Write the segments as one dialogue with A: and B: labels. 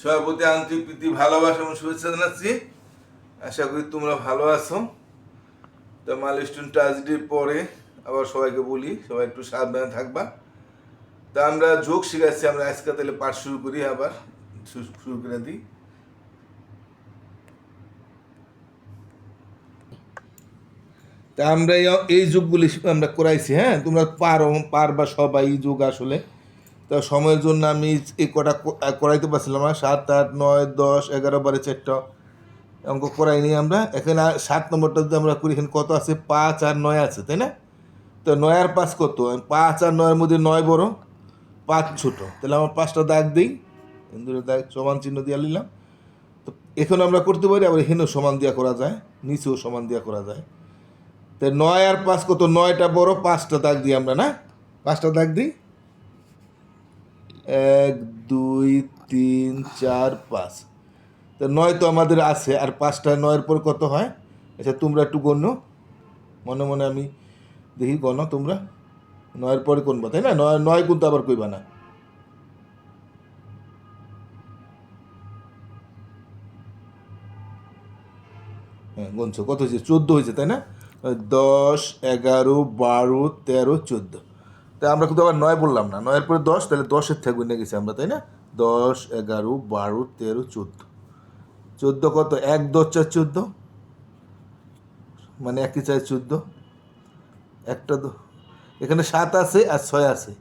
A: সবার প্রতি আন্তরিক প্রীতি ভালোবাসা এবং শুভেচ্ছা জানাচ্ছি। আশা করি তোমরা ভালো আছো। তো মাইলস্টোন ট্রাজেডির পরে আবার সবাইকে বলি, সবাই একটু সাবধানে থাকবা। তা আমরা যোগ শিখাচ্ছি, আমরা আজকে তাহলে পাঠ শুরু করি, আবার শুরু করে দিই। তা আমরা এই যুগগুলি আমরা করাইছি, হ্যাঁ তোমরা পারবা সবাই এই যুগ আসলে। তা সময়ের জন্য আমি এই কটা করাইতে পারছিলাম না। 7, 8, 9, 10, 11, 12, 4টা অঙ্ক করাইনি আমরা। এখানে 7 নম্বরটা যদি আমরা করি, এখানে কত আছে? 5 আর 9 আছে, তাই না? তো 9 আর 5 কত? 5 আর 9-এর মধ্যে 9 বড়, 5 ছোট। তাহলে আমার 5টা দাগ দিই, দাগ সমান চিহ্ন দিয়ে নিলাম। তো এখন আমরা করতে পারি, আবার এখানেও সমান দিয়া করা যায়, নিচেও সমান দিয়া করা যায়। তো 9 আর 5 কত? 9টা বড়, 5টা দাগ দিই আমরা, না? 5টা দাগ দিই, 1, 2, 3, 4, 5। তো 9 তো আমাদের আছে, আর 5টা 9-এর পর কত হয়? আচ্ছা তোমরা একটু গণ্য, মনে মনে আমি দেখি, গণ তোমরা। 9-এর পরে কোনবা, তাই না? 9 কিন্তু আবার কইবা না। হ্যাঁ গণছো, কত হয়েছে? 14 হয়েছে, তাই না? 10, 11, 12, 13, 14। তা আমরা কিন্তু আবার 9 বললাম না, 9-এর পরে 10, তাহলে 10-এর থেকে নিয়ে গেছি আমরা, তাই না? 10, 11, 12, 13, 14। 14 কত? 1, 10, 4, 14, মানে 1 4, 14। একটা এখানে 7 আছে আর 6 আছে।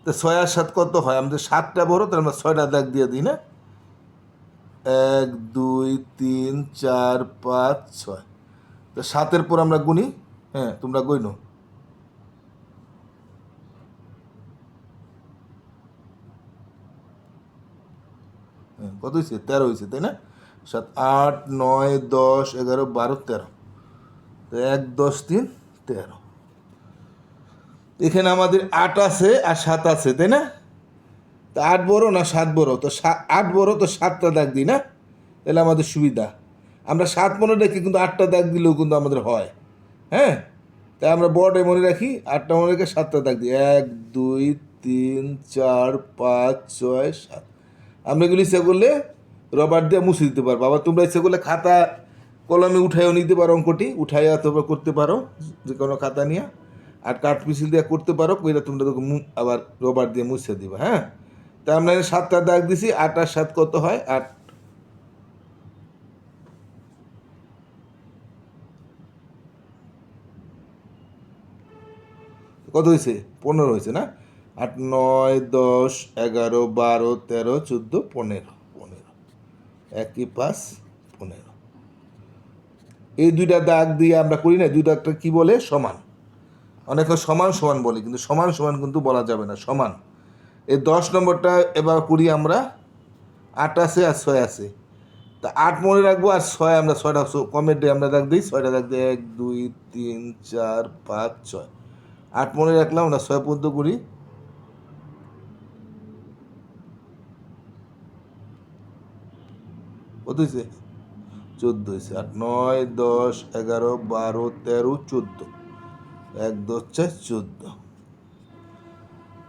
A: তো 6 আর 7 কত হয়? আমাদের 7টা বড়, তাহলে আমরা 6টা দাগ দিয়ে দিই, না? 1, 2, 3, 4, 5, 6। তো 7-এর পর আমরা গুনি। হ্যাঁ তোমরা গইনো। হ্যাঁ কত হয়েছে? 13 হয়েছে, তাই না? 7, 8, 9, 10, 11, 12, 13। তো 1, 10, 3, 13। এখানে আমাদের 8 আছে আর 7 আছে, তাই না? তো 8 বড় না 7 বড়? তো 8 বড়, তো 7টা দাগ দিই, না? তাহলে আমাদের সুবিধা। আমরা 7 মনে রাখি, কিন্তু 8টা দাগ দিলেও কিন্তু আমাদের হয়। হ্যাঁ, তাই আমরা বোর্ডে মনে রাখি, 8টা মনে রেখে 7টা দাগ দিই। 1, 2, 3, 4, 5, 6, 7। আমরা এগুলি ইচ্ছা করলে রবার দিয়ে মুছে দিতে পারবো। আবার তোমরা ইচ্ছা করলে খাতা কলমে উঠাইও নিতে পারো, অঙ্কটি উঠাইয়া তোমরা করতে পারো যে কোনো খাতা নিয়ে। আর কাঠ পেন্সিল দিয়ে করতে পারো, কইরা তোমরা আবার রবার দিয়ে মুছে দিবা। হ্যাঁ, তা আমরা 7টা দাগ দিছি। 8 আর 7 কত হয়? 8। কত হয়েছে? 15 হয়েছে, না? 8, 9, 10, 11, 12, 13, 14, 15, 15, 1, 5, 15। এই দুইটা দাগ দিয়ে আমরা করি না, দুই দাগটা কি বলে? সমান। অনেকে সমান সমান বলে, কিন্তু সমান সমান কিন্তু বলা যাবে না, সমান। এই 10 নম্বরটা এবার করি আমরা। 8 আছে আর 6 আছে। তা 8 মনে রাখবো, আর 6 আমরা 6টা কমেন্টে আমরা দাগ দিই, 6টা দাগ দিই। 1, 2, 3, 4, 5, 6। 8 মনে রাখলাম, আমরা 6 পর্যন্ত করি। কত হয়েছে? 14 হয়েছে। 8, 9, 10, 11, 12, 13, 14। 1, 2, 4, 14।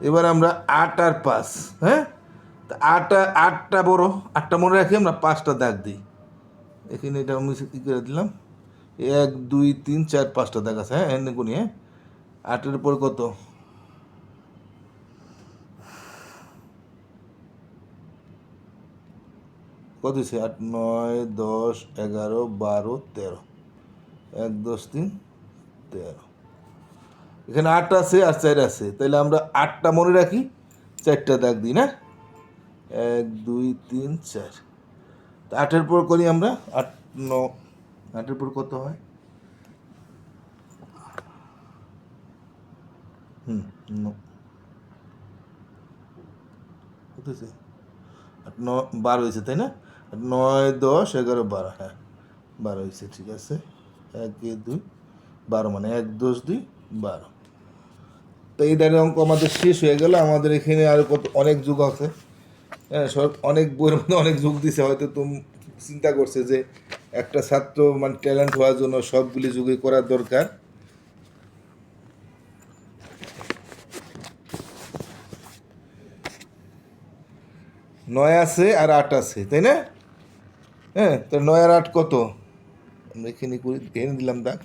A: এবার আমরা 8 আর 5, হ্যাঁ? তা 8টা বড়, 8টা মনে রাখি, আমরা 5টা দাগ দিই। এখানে এটা আমি কী করে দিলাম? 1, 2, 3, 4, 5টা দাগ আছে। হ্যাঁ এনে গুনি। হ্যাঁ, 8-এর পর কত? কত হয়েছে? 8, 9, 10, 11, 12, 13। 1, 10, 3, 13। এখানে 8 আছে আর 4 আছে, তাহলে আমরা 8টা মনে রাখি, 4টা দাগ দিই, না? 1, 2, 3, 4। 8-এর পর করি আমরা 8, 9। 8-এর পর কত হয়? হুম, কত হয়েছে? 8, 9, 12 হয়েছে, তাই না? 9, 10, 11, 12। হ্যাঁ 12 হয়েছে, ঠিক আছে। 1, 2, 12, মানে 1, 10, 2, 12। তো এই দাঁড়িয়ে অঙ্ক আমাদের শেষ হয়ে গেল। আমাদের এখানে আরও কত অনেক যুগ আছে। হ্যাঁ, সব অনেক বইয়ের মধ্যে অনেক যুগ দিছে। হয়তো তুমি চিন্তা করছে যে একটা ছাত্র মানে ট্যালেন্ট হওয়ার জন্য সবগুলি যুগে করার দরকার। নয় আছে আর আট আছে, তাই না? হ্যাঁ, তো 9 আর 8 কত? আমরা এখানে করি, এখানে দিলাম দাগ।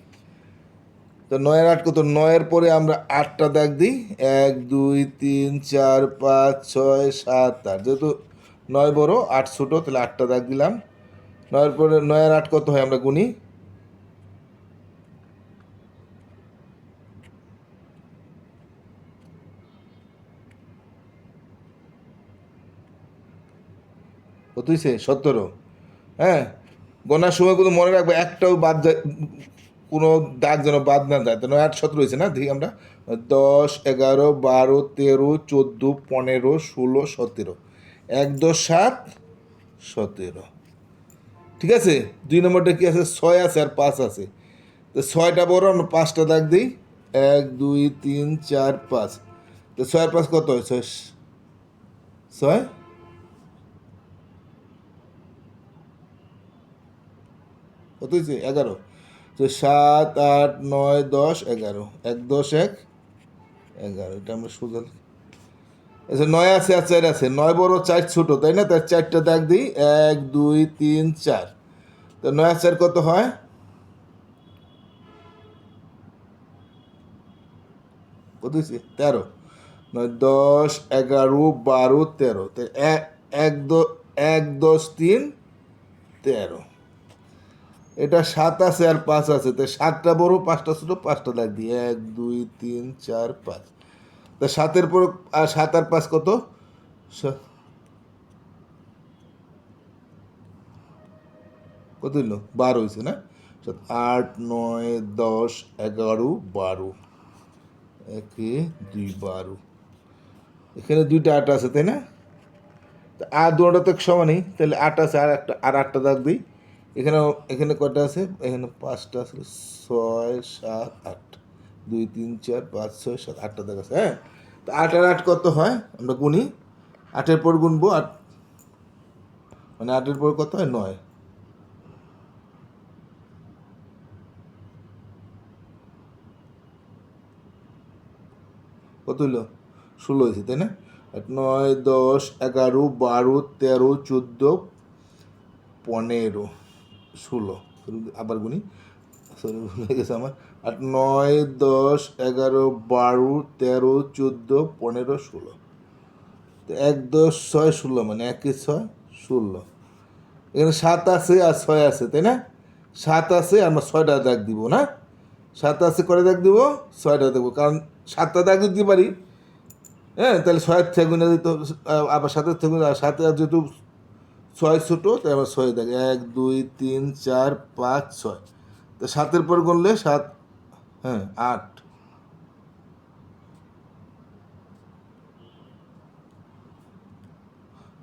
A: তো 9 আর 8 কত? 9-এর পরে আমরা 8টা দাগ দিই। 1 2 3 4 5 6 7 8। যেহেতু 9 বড় 8 ছোটো, তাহলে 8টা দাগ দিলাম। 9-এর পরে 9 আর 8 কত হয় আমরা গুনি। কত হয়েছে? 17। হ্যাঁ, গোনার সময় কিন্তু মনে রাখবে একটাও বাদ যায়, কোনো দাগ যেন বাদ না যায়। তো 9 8 17 হয়েছে না, দেখি আমরা। 10 11 12 13 14 15 16 17। 1 10 7 17। ঠিক আছে। 2 নম্বরটা কি আছে? 6 আছে আর 5 আছে। তো 6টা বড়, আমরা 5টা দাগ দিই। 1 2 3 4 5। তো 6 আর 5 কত হয়? 6 6 কত হয়েছে? 11। তো 7 8 9 10 11। 1 10 1 11। এটা আমরা সোজা। আচ্ছা, 9 আছে আর 4 আছে। 9 বড় 4 ছোট, তাই না? তার 4টা দাগ দিই। 1 2 3 4। তো 9 আর 4 কত হয়? কত হয়েছে? 13। 9 10 11 12 13। তো 1 1 10 3 13। এটা 7 আছে আর 5 আছে। তো 7টা বড় 5টা ছোট, 5টা দাগ দিই। 1 2 3 4 5। তা 7-এর পর আর 7 আর 5 কত? কত হইল? 12 হয়েছে না? 8 9 10 11 12। একে 2 12। এখানে 2টা 8 আছে, তাই না? তা আর দুটো তো সমানই, তাহলে 8 আছে আর একটা, আর 8টা দাগ দিই। এখানে এখানে কয়টা আছে? এখানে 5টা আছে। 6 7 8। 2 3 4 5 6 7 8টা দাগ আছে। হ্যাঁ, তো 8 আর 8 কত হয় আমরা গুনি। 8-এর পর গুনবো 8, মানে 8-এর পর কত হয়? 9। কত হইলো? 16 হয়েছে, তাই না? 9 10 11 12 13 14 15 16। আবার গুনি, সরি ভুলে গেছে আমার। 8 9 10 11 12 13 14 15 16। তো 1 10 6 16, মানে 1 6 16। এখানে 7 আছে আর 6 আছে, তাই না? 7 আছে, আমরা 6টা দাগ দিব না? 7 আছে, করে দাগ দিব? 6টা দেবো, কারণ 7টা দাগ দিতে পারি। হ্যাঁ, তাহলে 6-এর থেকে গুণে দিতে হবে, আবার 7-এর থেকে গুণে, আর 7 আর যেহেতু 6 ছোটো, তাই আবার 6 দেখে 1 2 3 4 5 6। তো 7-এর পর গুনলে 7, হ্যাঁ 8।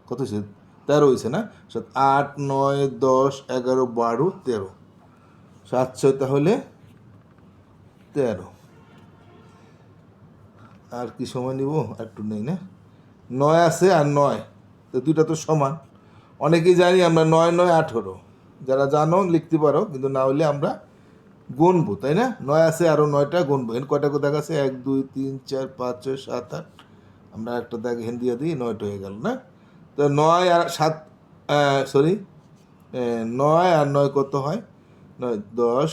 A: কত হয়েছে? 13 হয়েছে না? 8 9 10 11 12 13। 7 6 তাহলে 13। আর কি সময় নিব? আর একটু নেই না? 9 আছে আর 9, তো দুইটা তো সমান। অনেকেই জানি আমরা 9 9 18। যারা জানো লিখতে পারো, কিন্তু না হলে আমরা গুনবো, তাই না? 9 আছে, আরও 9টা গুনবো। এর কয়টা দাগ আছে? 1 2 3 4 5 6 7 8। আমরা একটা দাগ হেন দিয়ে দিই, 9টা হয়ে গেল না? তো 9 আর 7, সরি, 9 আর 9 কত হয়? 9 10,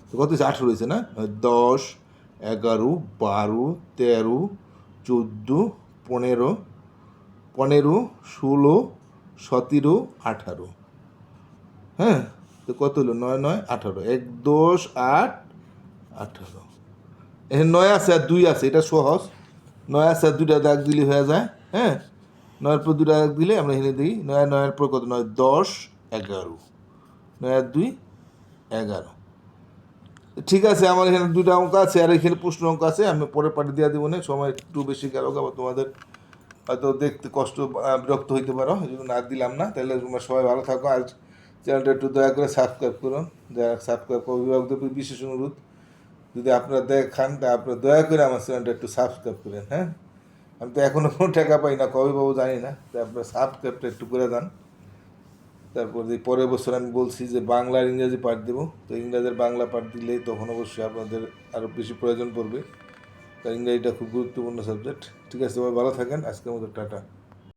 A: তো কত হয়েছে? 18 হয়েছে না? 10 11 12 13 14 15 15 16 17 18। হ্যাঁ, তো কত হলো? 9 9 18। 1 10 8 18। এখানে 9 আছে আর 2 আছে, এটা সহজ। 9 আছে আর 2টা দাগ দিলে হয়ে যায়। হ্যাঁ, 9-এর পর 2টা দাগ দিলে আমরা এখানে দিই। 9 9-এর পর কত? 9 10 11। 9 আর 2 11। ঠিক আছে, আমার এখানে 2টা অঙ্ক আছে আর এখানে প্রশ্ন অঙ্ক আছে, আমি পরে পাঠিয়ে দিয়ে দেবো না। সময় একটু বেশি গেল, আবার তোমাদের হয়তো দেখতে কষ্ট, বিরক্ত হইতে পারো, এই জন্য আর দিলাম না। তাহলে তোমরা সবাই ভালো থাকো। আর চ্যানেলটা একটু দয়া করে সাবস্ক্রাইব করুন। যারা সাবস্ক্রাইব করো, অভিভাবকদের প্রতি বিশেষ অনুরোধ, যদি আপনারা দেখান তা আপনারা দয়া করে আমার চ্যানেলটা একটু সাবস্ক্রাইব করেন। হ্যাঁ, আমি তো এখনও কোনো টাকা পাই না, কবে পাবো জানি না, তাই আপনারা সাবস্ক্রাইবটা একটু করে দেন। তারপর এই পরের বছর আমি বলছি যে বাংলা আর ইংরাজি পাঠ দেবো, তো ইংরাজির বাংলা পাঠ দিলে তখন অবশ্যই আপনাদের আরও বেশি প্রয়োজন পড়বে। তাই ইংরাজিটা খুব গুরুত্বপূর্ণ সাবজেক্ট। ঠিক আছে, সবাই ভালো থাকেন, আজকের মতো টাটা।